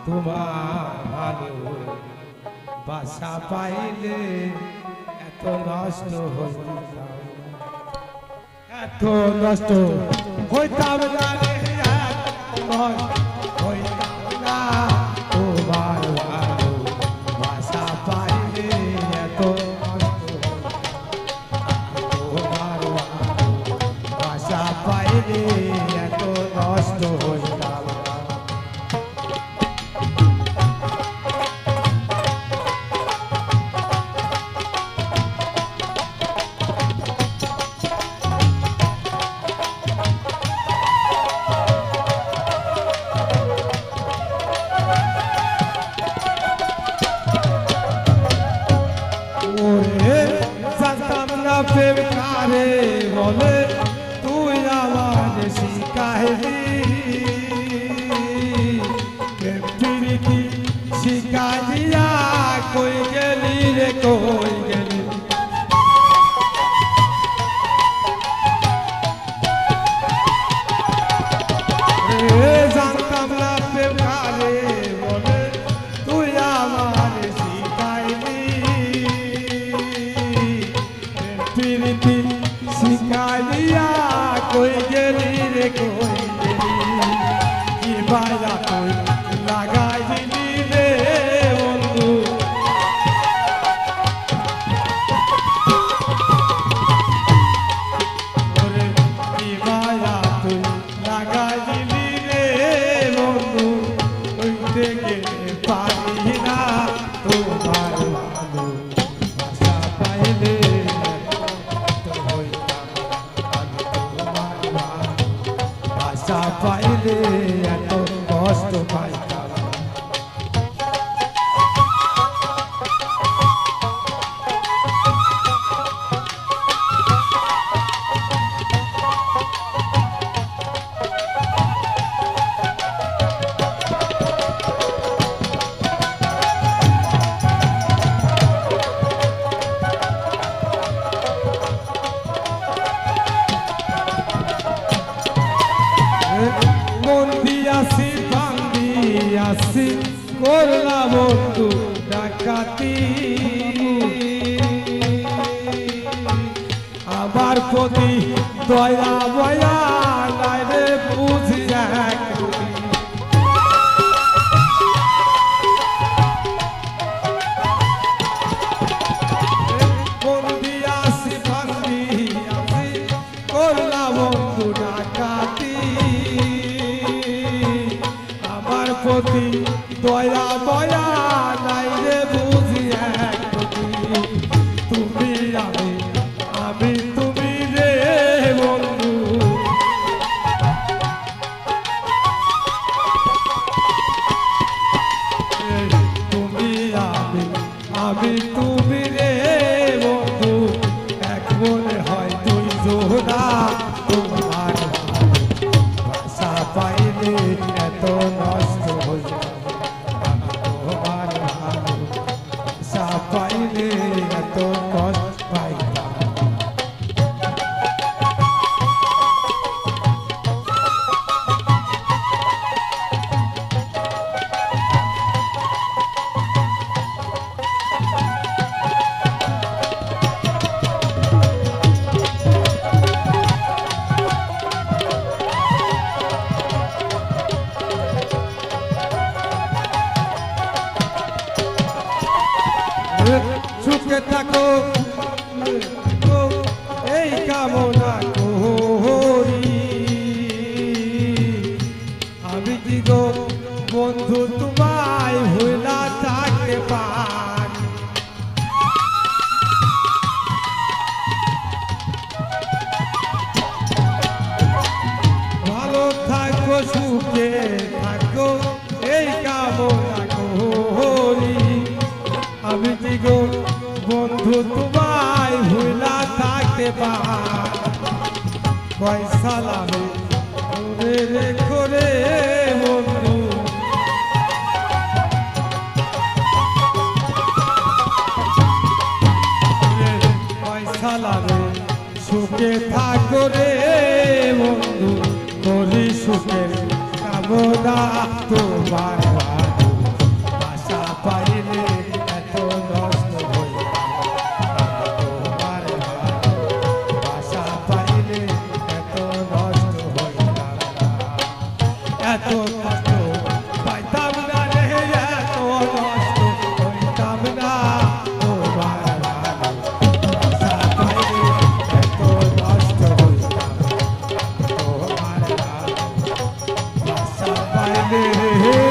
তোমার ভালো বাসা পাইলে এত নষ্ট হইতাম, এত নষ্ট হইতাম না রে, হইতাম না। তোমার ভালো বাসা পাইলে এত নষ্ট, তোমার ভালো বাসা পাইলে এত নষ্ট হইতাম। প্রেম কারে বলে তুই আমার শিখাইলি, প্রেম প্রীতি শিখাইয়া কই গেলি রে, কই গেলি। জানতাম না প্রেম কারে বলে তুই আমার শিখাইলি, প্রীতি শিখাইয়া কই গেলি রে, কই গেলি। কি বাজা তুই লাগাই দিলি রে বন্ধু, ওরে কি বাজা তুই লাগাই দিলি রে বন্ধু, ওই থেকে পারি না তোমার ভালো বাসা পাইলে পাইলে এত কষ্ট পাইতাম। বন্দিয়াছি বান্দিয়াছি করলাম বন্ধু ডাকাতি, আবার প্রতি দয়া বয়া নাই রে বুঝি এক। বন্দিয়াছি বান্দিয়াছি করলাম বন্ধু ডাকাতি, প্রতি দয়া দয়া নাই রে বুঝি এক। তুমি আমি আমি তুমি রে বন্ধু, তুমি আমি আমি তুমি রে বন্ধু, এক মনে হয় দুই জোড়া। তোমার বাসা পাইলে এত নষ্ট হইতাম, তোমার ভালো বাসা পাইলে এত কষ্ট পাইতাম। সুখে থাকো এই কামনা করি, আমি কি গো বন্ধু তোমায় ভুলা থাকতে পারি। ভালো থাকো সুখে থাকো এই কামনা করি, আমি কি গো বন্ধু তোমায় ভুলা থাকতে পারি। পয়সা লাগে করে রেখো রে বন্ধু, পয়সা লাগে সুখে থাকো রে বন্ধু, করি সুখের কামনা তোমার। তোমার ভালোবাসা পাইলে এত কষ্ট হইতাম তোমার ভালোবাসা পাইলে